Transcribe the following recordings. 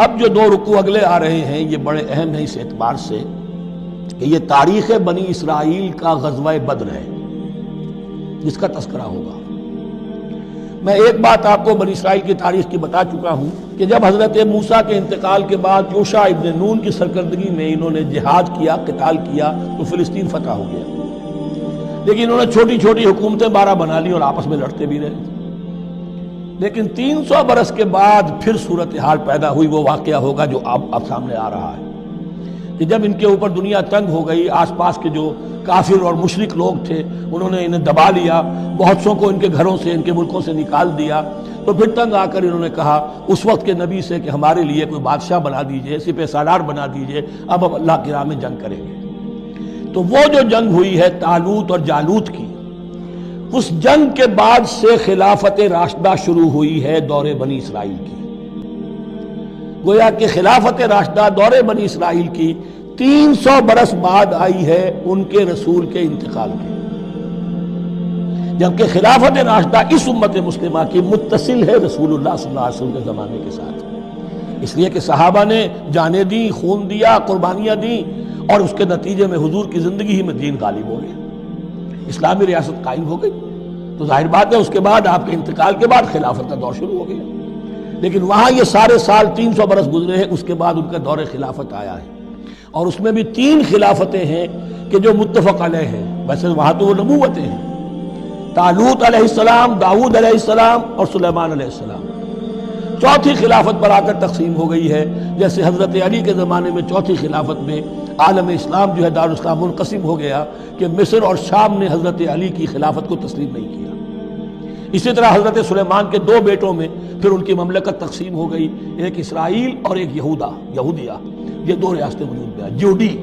اب جو دو رکوع اگلے آ رہے ہیں یہ بڑے اہم ہیں اس اعتبار سے کہ یہ تاریخ بنی اسرائیل کا غزوہ بدر ہے جس کا تذکرہ ہوگا۔ میں ایک بات آپ کو بنی اسرائیل کی تاریخ کی بتا چکا ہوں کہ جب حضرت موسیٰ کے انتقال کے بعد یوشع ابن نون کی سرکردگی میں انہوں نے جہاد کیا، قتال کیا تو فلسطین فتح ہو گیا، لیکن انہوں نے چھوٹی چھوٹی حکومتیں 12 بنا لی اور آپس میں لڑتے بھی رہے۔ لیکن 300 برس کے بعد پھر صورتحال پیدا ہوئی، وہ واقعہ ہوگا جو اب سامنے آ رہا ہے کہ جب ان کے اوپر دنیا تنگ ہو گئی، آس پاس کے جو کافر اور مشرک لوگ تھے انہوں نے انہیں دبا لیا، بہت سو کو ان کے گھروں سے، ان کے ملکوں سے نکال دیا، تو پھر تنگ آ کر انہوں نے کہا اس وقت کے نبی سے کہ ہمارے لیے کوئی بادشاہ بنا دیجئے، سپہ سالار بنا دیجئے، اب ہم اللہ کی راہ میں جنگ کریں گے۔ تو وہ جو جنگ ہوئی ہے طالوت اور جالوت کی، اس جنگ کے بعد سے خلافت راشدہ شروع ہوئی ہے دور بنی اسرائیل کی۔ گویا کہ خلافت راشدہ دور بنی اسرائیل کی 300 برس بعد آئی ہے ان کے رسول کے انتقال کے، جبکہ خلافت راشدہ اس امت مسلمہ کی متصل ہے رسول اللہ صلی اللہ علیہ وسلم کے زمانے کے ساتھ، اس لیے کہ صحابہ نے جانیں دیں، خون دیا، قربانیاں دیں، اور اس کے نتیجے میں حضور کی زندگی ہی میں دین غالب ہو گیا، اسلامی ریاست قائم ہو گئی۔ تو ظاہر بات ہے اس کے بعد آپ کے انتقال کے بعد خلافت کا دور شروع ہو گیا، لیکن وہاں یہ سارے سال 300 برس گزرے ہیں، اس کے بعد ان کا دور خلافت آیا ہے، اور اس میں بھی 3 خلافتیں ہیں کہ جو متفق علیہ ہیں، ویسے وہاں تو وہ نبوتیں ہیں، طالوت علیہ السلام، داؤد علیہ السلام اور سلیمان علیہ السلام۔ چوتھی خلافت پر آ کر تقسیم ہو گئی ہے، جیسے حضرت علی کے زمانے میں چوتھی خلافت میں عالم اسلام جو ہے دارالاسلام منقسم ہو گیا کہ مصر اور شام نے حضرت علی کی خلافت کو تسلیم نہیں کیا۔ اسی طرح حضرت سلیمان کے 2 بیٹوں میں پھر ان کی مملکت تقسیم ہو گئی، ایک اسرائیل اور ایک یہودیہ، یہ 2 ریاستیں وجود میں آئی، جوڈی۔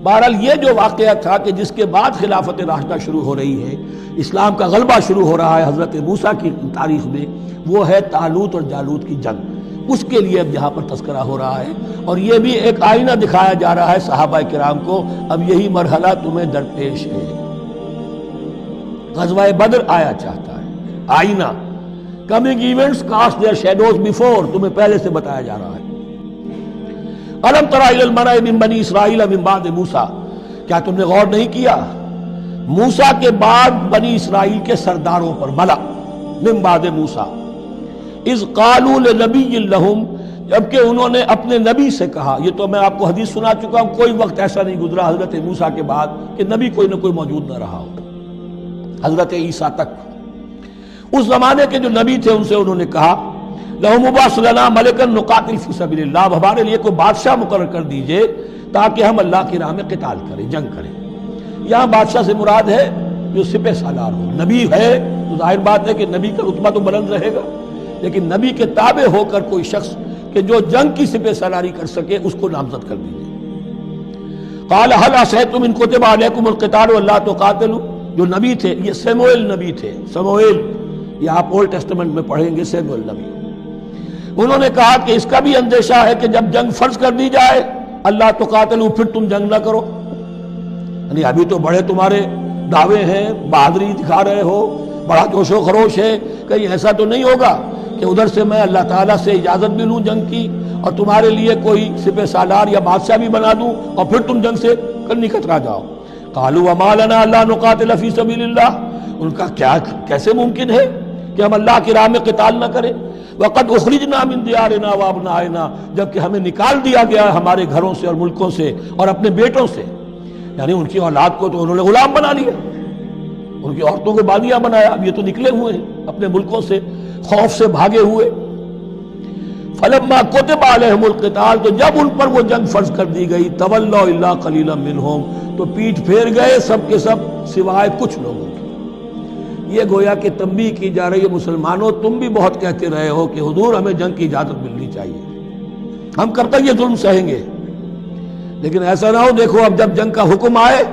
بہرحال یہ جو واقعہ تھا کہ جس کے بعد خلافت راشدہ شروع ہو رہی ہے، اسلام کا غلبہ شروع ہو رہا ہے حضرت موسیٰ کی تاریخ میں، وہ ہے طالوت اور جالوت کی جنگ، اس کے لیے اب یہاں پر تذکرہ ہو رہا ہے، اور یہ بھی ایک آئینہ دکھایا جا رہا ہے صحابہ کرام کو، اب یہی مرحلہ تمہیں درپیش ہے۔ غزوہ بدر آیا چاہتا ہے، آئینہ، coming events cast their shadows before, تمہیں پہلے سے بتایا جا رہا ہے۔ الم تر الی الملأ من بنی اسرائیل من بعد موسیٰ، کیا تم نے غور نہیں کیا موسیٰ کے بعد بنی اسرائیل کے سرداروں پر، ملأ من بعد موسیٰ، اذ قالوا لنبی لہم، جبکہ انہوں نے اپنے نبی سے کہا، یہ تو میں آپ کو حدیث سنا چکا ہوں، کوئی وقت ایسا نہیں گزرا حضرت موسیٰ کے بعد کہ نبی کوئی نہ کوئی موجود نہ رہا ہو، حضرت عیسیٰ تک۔ اس زمانے کے جو نبی تھے ان سے انہوں نے کہا لَهُمْ مُبَعْثُ لَنَا مَلِكًا نُقَاتِلْ فِي سَبِيلِ اللَّهِ، اب ہمارے لیے کوئی بادشاہ مقرر کر دیجئے تاکہ ہم اللہ کی راہ میں قتال کریں، جنگ کریں۔ یہاں بادشاہ سے مراد ہے جو سپہ سالار ہو، نبی ہے تو ظاہر بات ہے کہ نبی کا رتبہ تو بلند رہے گا، لیکن نبی کے تابع ہو کر کوئی شخص کہ جو جنگ کی سپہ سالاری کر سکے اس کو نامزد کر دیجئے۔ قال هل عصیتم ان کتب علیکم القتال الا تقاتلوا، جو نبی تھے یہ سموئیل نبی تھے، سموئیل، یہ آپ اولڈ ٹیسٹمنٹ میں پڑھیں گے، سموئیل نبی۔ انہوں نے کہا کہ اس کا بھی اندیشہ ہے کہ جب جنگ فرض کر دی جائے اللہ تقاتلوا، پھر تم جنگ نہ کرو، یعنی ابھی تو بڑے تمہارے دعوے ہیں، بہادری دکھا رہے ہو، بڑا جوش و خروش ہے، کہیں ایسا تو نہیں ہوگا کہ ادھر سے میں اللہ تعالیٰ سے اجازت بھی لوں جنگ کی اور تمہارے لیے کوئی سپہ سالار یا بادشاہ بھی بنا دوں اور پھر تم جنگ سے کرنی کترا جاؤ۔ قالوا وما لنا الا نقاتل فی سبیل اللہ، ان کا کیا کیسے ممکن ہے کہ ہم اللہ کی راہ میں قتال نہ کریں، وقد اخرجنا من دیارنا وابنائنا، جبکہ ہمیں نکال دیا گیا ہے ہمارے گھروں سے اور ملکوں سے اور اپنے بیٹوں سے، یعنی ان کی اولاد کو تو انہوں نے غلام بنا لیا، ان کی عورتوں کو باندیاں بنایا، اب یہ تو نکلے ہوئے ہیں اپنے ملکوں سے، خوف سے بھاگے ہوئے۔ فلما کتب علیہم القتال، تو جب ان پر وہ جنگ فرض کر دی گئی، تولوا الا قلیلا منہم، تو پیٹھ پھیر گئے سب کے سب سوائے کچھ لوگوں کے۔ یہ گویا کہ تنبیہ کی جا رہی ہے، مسلمانوں تم بھی بہت کہتے رہے ہو کہ حضور ہمیں جنگ کی اجازت ملنی چاہیے، ہم کب تک یہ ظلم سہیں گے، لیکن ایسا نہ ہو، دیکھو اب جب جنگ کا حکم آئے،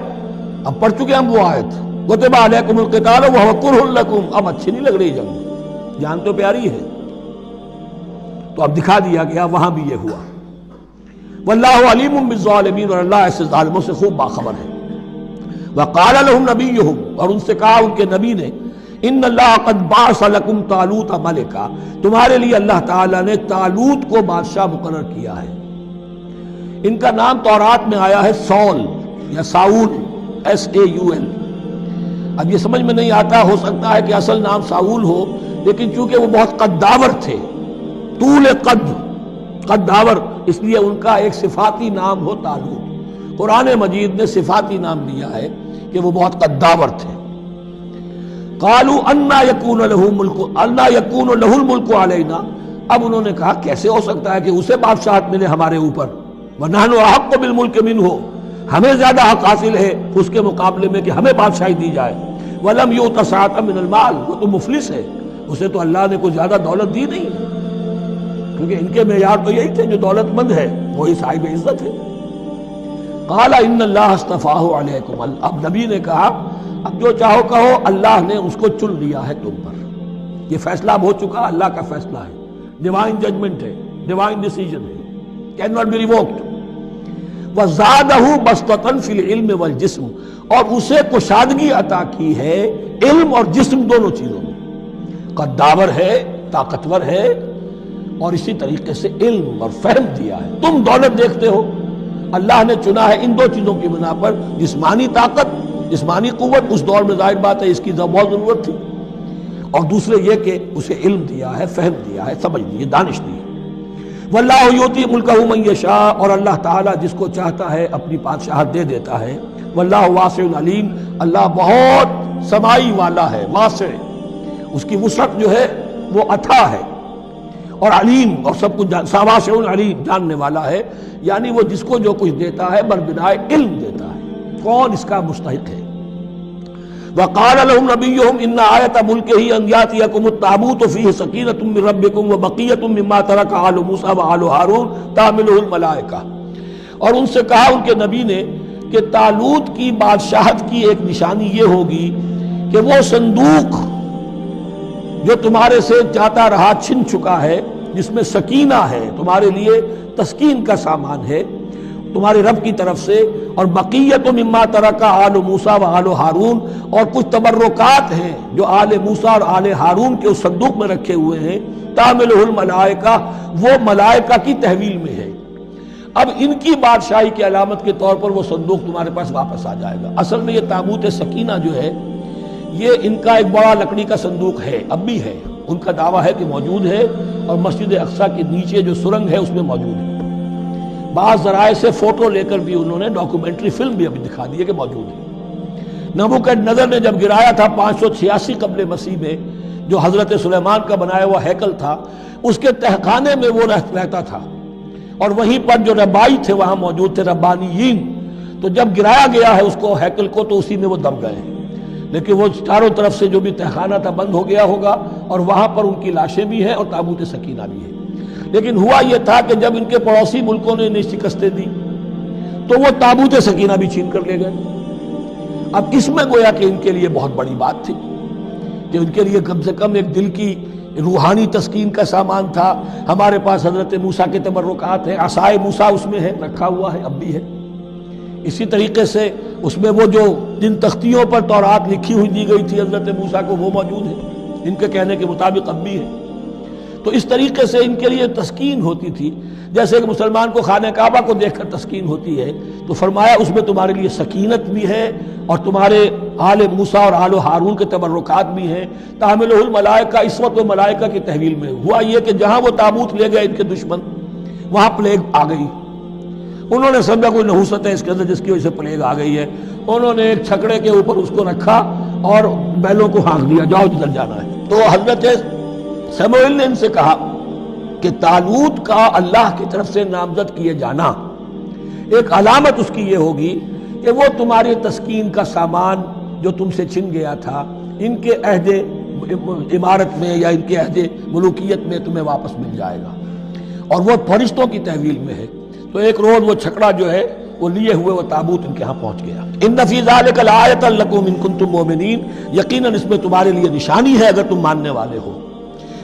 اب پڑھ چکے ہم وہ آیت کتب علیکم القتال وہو کرہ لکم، اب اچھی نہیں لگ رہی جنگ، جان تو پیاری ہے، تو اب دکھا دیا گیا وہاں بھی یہ ہوا۔ واللہ علیم بالظالمین، اور اللہ ایسے ظالموں سے خوب باخبر ہے۔ وقال لهم نبیہم، اور ان سے کہا ان کے نبی نے، ان اللہ قد بعث لکم طالوت ملکا، تمہارے لیے اللہ تعالیٰ نے طالوت کو بادشاہ مقرر کیا ہے۔ ان کا نام تورات میں آیا ہے سول یا ساؤل، SAUL۔ اب یہ سمجھ میں نہیں آتا، ہو سکتا ہے کہ اصل نام ساؤل ہو، لیکن چونکہ وہ بہت قداور تھے، طول قداور، اس لیے ان کا ایک صفاتی نام ہو طالوت۔ قرآن مجید نے صفاتی نام دیا ہے کہ وہ بہت قداور تھے۔ قالوا انا یکون لہ الملک علینا، اب انہوں نے کہا کیسے ہو سکتا ہے کہ اسے بادشاہت ملے ہمارے اوپر، ونحن احق بالملک منہ، ہمیں زیادہ حق حاصل ہے اس کے مقابلے میں کہ ہمیں بادشاہی دی جائے۔ ولم یؤت سعۃ من المال، وہ تو مفلس ہے، اسے تو اللہ نے کوئی زیادہ دولت دی نہیں ہے، کیونکہ ان کے معیار تو یہی تھے، جو دولت مند ہے وہی صاحب عزت ہے۔ قال ان اللہ اصطفاہ علیکم، اب نبی نے کہا اب جو چاہو کہو، اللہ نے اس کو چن لیا ہے تم پر، یہ فیصلہ اب ہو چکا، اللہ کا فیصلہ ہے، ڈیوائن ججمنٹ ہے، ڈیوائن ڈیسیجن ہے، کین ناٹ بی ریووکڈ۔ وَزَادَهُ بَسْطَةً فِي الْعِلْمِ وَالْجِسْمِ، اور اسے کشادگی عطا کی ہے علم اور جسم دونوں چیزوں میں، قداور ہے، طاقتور ہے، اور اسی طریقے سے علم اور فہم دیا ہے۔ تم دولت دیکھتے ہو، اللہ نے چنا ہے ان دو چیزوں کی بنا پر، جسمانی طاقت، جسمانی قوت، اس دور میں ظاہر بات ہے اس کی بہت ضرورت تھی، اور دوسرے یہ کہ اسے علم دیا ہے، فہم دیا ہے، سمجھ دی ہے، دانش دی ہے۔ واللہ یؤتی ملکہ من یشاء، اور اللہ تعالیٰ جس کو چاہتا ہے اپنی بادشاہت دے دیتا ہے۔ واللہ واسع علیم، اللہ بہت سمائی والا ہے، واسع، اس کی وسعت جو ہے وہ عطا ہے، اور علیم، اور سب کچھ واسع علیم، جاننے والا ہے، یعنی وہ جس کو جو کچھ دیتا ہے بربنائے علم دیتا ہے، کون اس کا مستحق ہے۔ وقال لهم نبيهم ان آیۃ ملکہ ان یاتیکم التابوت فیہ سکینۃ من ربکم وبقیۃ مما ترک آل موسیٰ وآل ہارون تحملہ الملائکہ، اور ان سے کہا ان کے نبی نے کہ طالوت کی بادشاہت کی ایک نشانی یہ ہوگی کہ وہ صندوق جو تمہارے سے جاتا رہا چھن چکا ہے، جس میں سکینہ ہے، تمہارے لیے تسکین کا سامان ہے تمہارے رب کی طرف سے، اور بقیت مما ترک آل موسیٰ و آل ہارون، اور کچھ تبرکات ہیں جو آل موسیٰ اور آل ہارون کے اس صندوق میں رکھے ہوئے ہیں، تحملہ الملائکہ، وہ ملائکہ کی تحویل میں ہے۔ اب ان کی بادشاہی کی علامت کے طور پر وہ صندوق تمہارے پاس واپس آ جائے گا۔ اصل میں یہ تابوت سکینہ جو ہے یہ ان کا ایک بڑا لکڑی کا صندوق ہے، اب بھی ہے، ان کا دعویٰ ہے کہ موجود ہے، اور مسجد اقصیٰ کے نیچے جو سرنگ ہے اس میں موجود ہے۔ بعض ذرائع سے فوٹو لے کر بھی انہوں نے ڈاکومنٹری فلم بھی ابھی دکھا دی ہے کہ موجود ہے۔ نبوکدنضر نے جب گرایا تھا 586 قبل مسیح میں، جو حضرت سلیمان کا بنایا ہوا ہیکل تھا، اس کے تہخانے میں وہ رہتا تھا، اور وہیں پر جو ربائی تھے وہاں موجود تھے، ربانیین، تو جب گرایا گیا ہے اس کو، ہیکل کو، تو اسی میں وہ دب گئے ہیں، لیکن وہ چاروں طرف سے جو بھی تہخانہ تھا بند ہو گیا ہوگا، اور وہاں پر ان کی لاشیں بھی ہیں اور تابوت سکینہ بھی ہے۔ لیکن ہوا یہ تھا کہ جب ان کے پڑوسی ملکوں نے انہیں شکستیں دی تو وہ تابوت سکینہ بھی چھین کر لے گئے۔ اب اس میں گویا کہ ان کے لیے بہت بڑی بات تھی کہ ان کے لیے کم سے کم ایک دل کی روحانی تسکین کا سامان تھا۔ ہمارے پاس حضرت موسیٰ کے تبرکات ہیں، عصائے موسیٰ اس میں ہے، رکھا ہوا ہے، اب بھی ہے۔ اسی طریقے سے اس میں وہ جو جن تختیوں پر تورات لکھی ہوئی دی گئی تھی حضرت موسیٰ کو، وہ موجود ہے، ان کے کہنے کے مطابق اب بھی ہے۔ تو اس طریقے سے ان کے لیے تسکین ہوتی تھی، جیسے کہ مسلمان کو خانہ کعبہ کو دیکھ کر تسکین ہوتی ہے، تو فرمایا اس میں تمہارے لیے سکینت بھی ہے، اور تمہارے آل موسیٰ اور آل ہارون کے تبرکات بھی ہیں۔ تحملہ الملائکہ، اس وقت وہ ملائکہ کی تحویل میں ہوا یہ کہ جہاں وہ تابوت لے گئے ان کے دشمن، وہاں پلیگ آ گئی۔ انہوں نے سمجھا کوئی نحوست ہے اس کے اندر جس کی وجہ سے پلیگ آ گئی ہے، انہوں نے ایک چھکڑے کے اوپر اس کو رکھا اور بیلوں کو ہانک دیا، جاؤ جدھر جانا ہے۔ تو حضرت سموئیل نے ان سے کہا کہ طالوت کا اللہ کی طرف سے نامزد کیے جانا ایک علامت اس کی یہ ہوگی کہ وہ تمہاری تسکین کا سامان جو تم سے چھن گیا تھا، ان کے عہد عمارت میں یا ان کے عہد ملوکیت میں تمہیں واپس مل جائے گا، اور وہ فرشتوں کی تحویل میں ہے۔ تو ایک روز وہ چھکڑا جو ہے وہ لیے ہوئے وہ تابوت ان کے ہاں پہنچ گیا۔ ان فی ذلک لآیۃ لکم ان کنتم مؤمنین، یقیناً اس میں تمہارے لیے نشانی ہے اگر تم ماننے والے ہو۔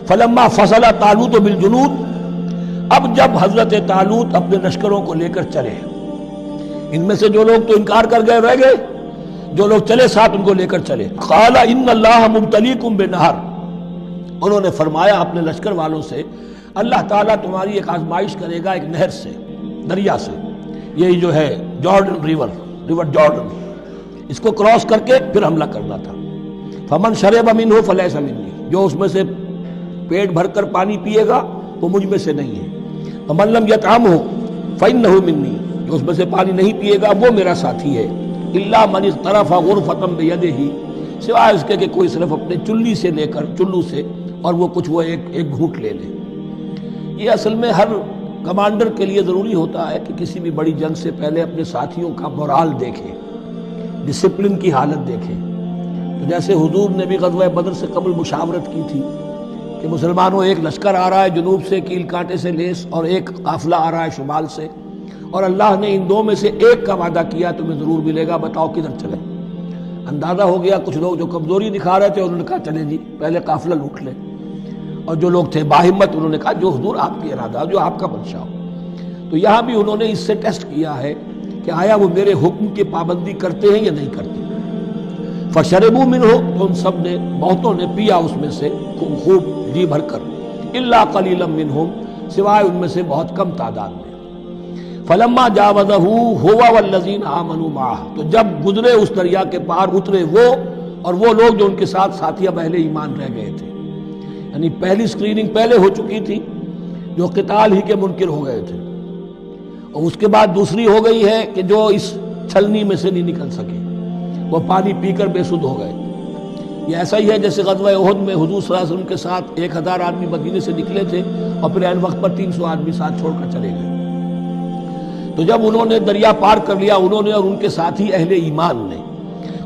فلما فصل طالوت بالجنود، اب جب حضرت طالوت اپنے لشکروں کو لے کر چلے، ان میں سے جو لوگ تو انکار کر گئے رہ گئے، جو لوگ چلے ساتھ ان کو لے کر چلے. قال ان اللہ مبتلیکم بنہر، انہوں نے فرمایا اپنے لشکر والوں سے اللہ تعالیٰ تمہاری ایک آزمائش کرے گا ایک نہر سے، دریا سے. یہ جو ہے جارڈن ریور جارڈن، اس کو کراس کر کے پھر حملہ کرنا تھا. فمن شرب منہ فلیس منی، جو اس میں سے پیٹ بھر کر پانی پیے گا وہ مجھ میں سے نہیں ہے. فمن لم یطعمہ فإنہ منی، جو اس میں سے پانی نہیں پیے گا وہ میرا ساتھی ہے. الا من اغترف غرفۃ بیدہ، سوائے اس کے کہ کوئی صرف اپنے چلی سے لے کر چلو سے اور وہ کچھ وہ ایک گھونٹ لے لے. یہ اصل میں ہر کمانڈر کے لیے ضروری ہوتا ہے کہ کسی بھی بڑی جنگ سے پہلے اپنے ساتھیوں کا مورال دیکھے، ڈسپلن کی حالت دیکھے. تو جیسے حضور نے بھی غزوہ بدر سے قبل مشاورت کی تھی کہ مسلمانوں ایک لشکر آ رہا ہے جنوب سے کیل کانٹے سے لیس، اور ایک قافلہ آ رہا ہے شمال سے، اور اللہ نے ان دو میں سے ایک کا وعدہ کیا تمہیں ضرور ملے گا، بتاؤ کدھر چلے. اندازہ ہو گیا کچھ لوگ جو کمزوری دکھا رہے تھے انہوں نے کہا چلیں جی پہلے قافلہ لوٹ لیں، اور جو لوگ تھے باہمت انہوں نے کہا جو حضور آپ کی ارادہ جو آپ کا منشا ہو. تو یہاں بھی انہوں نے اس سے ٹیسٹ کیا ہے کہ آیا وہ میرے حکم کی پابندی کرتے ہیں یا نہیں کرتے. فشربوا منہ، تو ان سب نے بہتوں نے پیا اس میں سے خوب جی بھر کر. الا قلیلا منہم، سوائے ان میں سے بہت کم تعداد میں. فلما جاوزہ هو والذین آمنوا معہ، تو جب گزرے اس دریا کے پار اترے وہ اور وہ لوگ جو ان کے ساتھ ساتھیہ اہل ایمان رہ گئے تھے. یعنی پہلی سکریننگ پہلے ہو چکی تھی جو قتال ہی کے منکر ہو گئے تھے، اور اس کے بعد دوسری ہو گئی ہے کہ جو اس چھلنی میں سے نہیں نکل سکے، وہ پانی پی کر بے سدھ ہو گئے. یہ ایسا ہی ہے جیسے غزوہ احد میں حضور صلی اللہ علیہ وسلم کے ساتھ 1000 آدمی مدینے سے نکلے تھے اور پھر عین وقت پر 300 آدمی ساتھ چھوڑ کر چلے گئے. تو جب انہوں نے دریا پار کر لیا انہوں نے اور ان کے ساتھی اہل ایمان نے،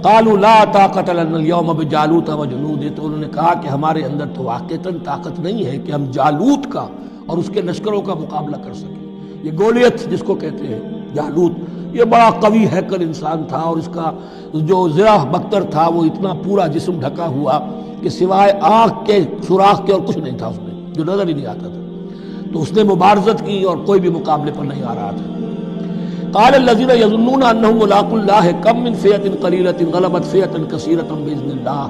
قالوا لا طاقت لنا اليوم بجالوت وجنودہ، تو انہوں نے کہا کہ ہمارے اندر تو واقعتاً طاقت نہیں ہے کہ ہم جالوت کا اور اس کے لشکروں کا مقابلہ کر سکیں. یہ گولیت جس کو کہتے ہیں جالوت، یہ بڑا قوی ہیکل انسان تھا، اور اس کا جو زرہ بختر تھا وہ اتنا پورا جسم ڈھکا ہوا کہ سوائے آنکھ کے سوراخ کے اور کچھ نہیں تھا اس میں، جو نظر ہی نہیں آتا تھا. تو اس نے مبارزت کی اور کوئی بھی مقابلے پر نہیں آ رہا تھا. قال الذين يظنون انهم ملاقو الله كم من فئة قليلة غلبت فئة كثيرة باذن الله،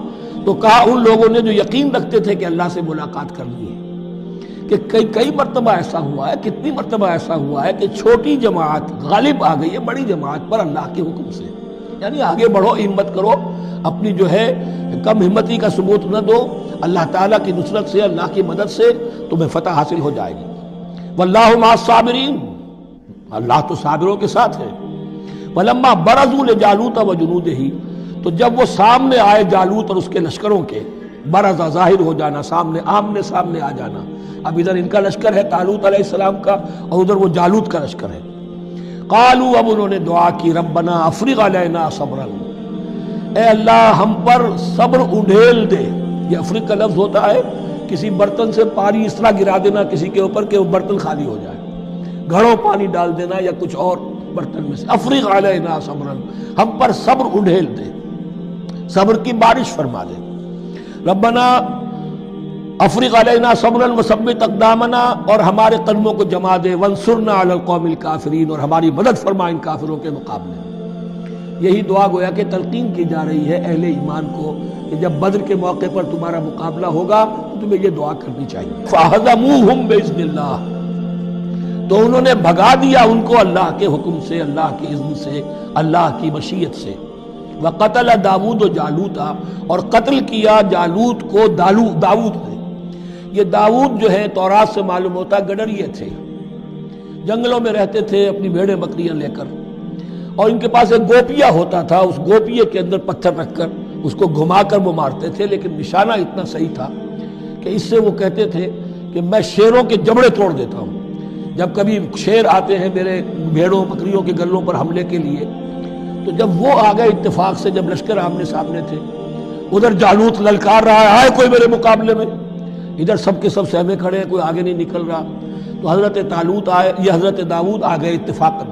تو کہا ان لوگوں نے جو یقین رکھتے تھے کہ اللہ سے ملاقات کرنی ہے کہ کئی مرتبہ ایسا ہوا ہے، کتنی مرتبہ ایسا ہوا ہے کہ چھوٹی جماعت غالب آ گئی ہے بڑی جماعت پر اللہ کے حکم سے. یعنی آگے بڑھو، ہمت کرو، اپنی جو ہے کم ہمتی کا ثبوت نہ دو، اللہ تعالیٰ کی نصرت سے اللہ کی مدد سے تمہیں فتح حاصل ہو جائے گی. واللہ مع الصابرین، اللہ تو صابروں کے ساتھ ہے. فلما برزوا لجالوت وجنودہ، تو جب وہ سامنے آئے جالوت اور اس کے لشکروں کے، برزا ظاہر ہو جانا، سامنے آمنے سامنے آ جانا. اب ادھر ان کا لشکر ہے طالوت علیہ السلام کا اور ادھر وہ جالوت کا لشکر ہے. قالوا، اب انہوں نے دعا کی، ربنا افرغ علینا صبرا، اے اللہ ہم پر صبر انڈھیل دے. یہ افرغ کا لفظ ہوتا ہے کسی برتن سے پانی اس طرح گرا دینا کسی کے اوپر کہ وہ برتن خالی ہو جائے، گھڑوں پانی ڈال دینا یا کچھ اور برتن میں سے. افرغ علینا صبرا، ہم پر صبر انڈھیل دے، صبر کی بارش فرما دے. ربنا افرغ علینا صبرا وثبت اقدامنا، اور ہمارے قدموں کو جما دے، وانصرنا علی القوم الکافرین، اور ہماری مدد فرما ان کافروں کے مقابلے. یہی دعا گویا کہ تلقین کی جا رہی ہے اہل ایمان کو کہ جب بدر کے موقع پر تمہارا مقابلہ ہوگا تو تمہیں یہ دعا کرنی چاہیے. فہزموہم باذن اللہ، تو انہوں نے بھگا دیا ان کو اللہ کے حکم سے، اللہ کی اذن سے، اللہ کی مشیت سے. وقتل داؤد و جالوتا، اور قتل کیا جالوت کو داؤد نے. یہ داؤد جو ہے تورات سے معلوم ہوتا گڈریے تھے، جنگلوں میں رہتے تھے اپنی بھیڑیں بکریاں لے کر، اور ان کے پاس ایک گوپیا ہوتا تھا، اس گوپیے کے اندر پتھر رکھ کر اس کو گھما کر وہ مارتے تھے. لیکن نشانہ اتنا صحیح تھا کہ اس سے وہ کہتے تھے کہ میں شیروں کے جبڑے توڑ دیتا ہوں. جب کبھی شیر آتے ہیں میرے بھیڑوں بکریوں کے گلوں پر حملے کے لیے، تو جب وہ آ گئے اتفاق سے، جب لشکر آمنے سامنے تھے، ادھر جالوت للکار رہا ہے آئے کوئی میرے مقابلے میں، ادھر سب کے سب سہمے کھڑے ہیں، کوئی آگے نہیں نکل رہا. تو حضرت طالوت آئے، یہ حضرت داؤد آ گئے اتفاقاً.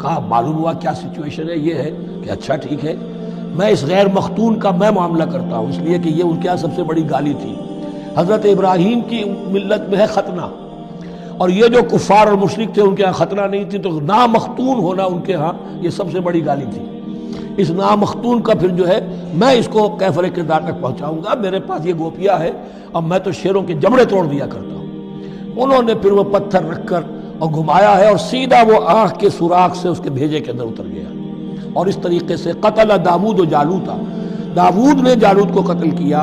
کہا معلوم ہوا کیا سچویشن ہے، یہ ہے کہ اچھا ٹھیک ہے، میں اس غیر مختون کا میں معاملہ کرتا ہوں، اس لیے کہ یہ ان کے یہاں سب سے بڑی گالی تھی. حضرت ابراہیم کی ملت میں ہے ختنہ، اور یہ جو کفار اور مشرک تھے ان کے ہاں ختنہ نہیں تھی، تو نامختون ہونا ان کے ہاں یہ سب سے بڑی گالی تھی. اس نامختون کا پھر جو ہے میں اس کو کیفر کردار تک پہنچاؤں گا، میرے پاس یہ گوپیا ہے اور میں تو شیروں کے جبڑے توڑ دیا کرتا ہوں۔ انہوں نے پھر وہ پتھر رکھ کر اور گھمایا ہے اور سیدھا وہ آنکھ کے سوراخ سے اس کے بھیجے کے اندر اتر گیا، اور اس طریقے سے قتل داود و جالوتا، داود نے جالوت کو قتل کیا،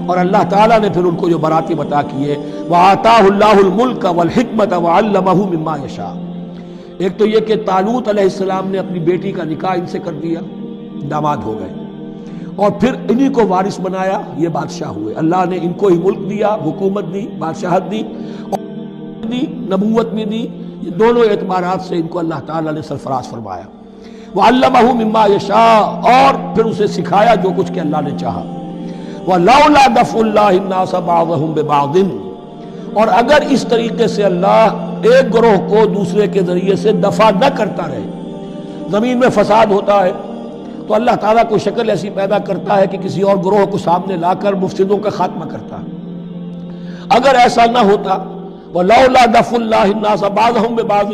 اور اللہ تعالیٰ نے پھر ان کو جو براتی عطا کیے، وَآتَاهُ اللَّهُ الْمُلْكَ وَالْحِكْمَةَ وَعَلَّمَهُ مِمَّا يَشَاءُ۔ ایک تو یہ کہ طالوت علیہ السلام نے اپنی بیٹی کا نکاح ان سے کر دیا، داماد ہو گئے، اور پھر انہی کو وارث بنایا، یہ بادشاہ ہوئے۔ اللہ نے ان کو ہی ملک دیا، حکومت دی، بادشاہت دی، اور دی نبوت بھی دی، یہ دونوں اعتبارات سے ان کو اللہ تعالیٰ نے سرفراز فرمایا۔ وَعَلَّمَهُ مِمَّا يَشَاءُ، اور پھر اسے سکھایا جو کچھ کہ اللہ نے چاہا۔ وَلَوْلَا دَفْعُ اللَّهِ النَّاسَ بَعْضَهُمْ بِبَعْضٍ، اور اگر اس طریقے سے اللہ ایک گروہ کو دوسرے کے ذریعے سے دفع نہ کرتا رہے، زمین میں فساد ہوتا ہے تو اللہ تعالیٰ کو شکل ایسی پیدا کرتا ہے کہ کسی اور گروہ کو سامنے لا کر مفسدوں کا خاتمہ کرتا ہے۔ اگر ایسا نہ ہوتا، وَلَوْلَا دَفْعُ اللَّهِ النَّاسَ بَعْضَهُمْ بِبَعْضٍ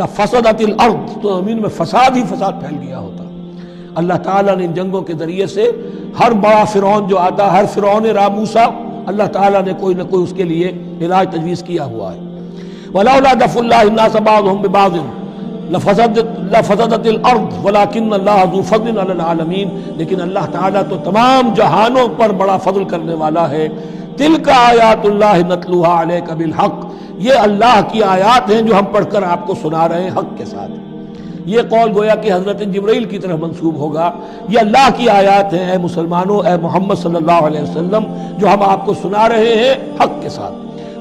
لَفَسَدَتِ الْأَرْضُ، تو زمین میں فساد ہی فساد پھیل گیا ہوتا۔ اللہ تعالیٰ نے ان جنگوں کے ذریعے سے ہر بڑا فرعون جو آتا، ہر فرعون موسیٰ، اللہ تعالیٰ نے کوئی نہ کوئی اس کے لیے علاج تجویز کیا ہوا ہے۔ وَلَوْلَا دَفْعُ اللَّهِ النَّاسَ بَعْضَهُمْ بِبَعْضٍ لَفَسَدَتِ الْأَرْضُ وَلَكِنَّ اللَّهَ ذُو فَضْلٍ عَلَى الْعَالَمِينَ، لیکن اللہ تعالیٰ تو تمام جہانوں پر بڑا فضل کرنے والا ہے۔ تِلْكَ آیاتُ اللَّهِ نَتْلُوهَا عَلَيْكَ بِالْحَقِّ، یہ اللہ کی آیات ہیں جو ہم پڑھ کر آپ کو سنا رہے ہیں حق کے ساتھ۔ یہ قول گویا کہ حضرت جبرائیل کی طرف منسوب ہوگا، یہ اللہ کی آیات ہیں اے مسلمانوں، اے محمد صلی اللہ علیہ وسلم، جو ہم آپ کو سنا رہے ہیں حق کے ساتھ۔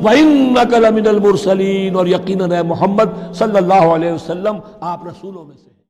وَإِنَّكَ لَمِنَ الْمُرْسَلِينَ، اور یقیناً اے محمد صلی اللہ علیہ وسلم آپ رسولوں میں سے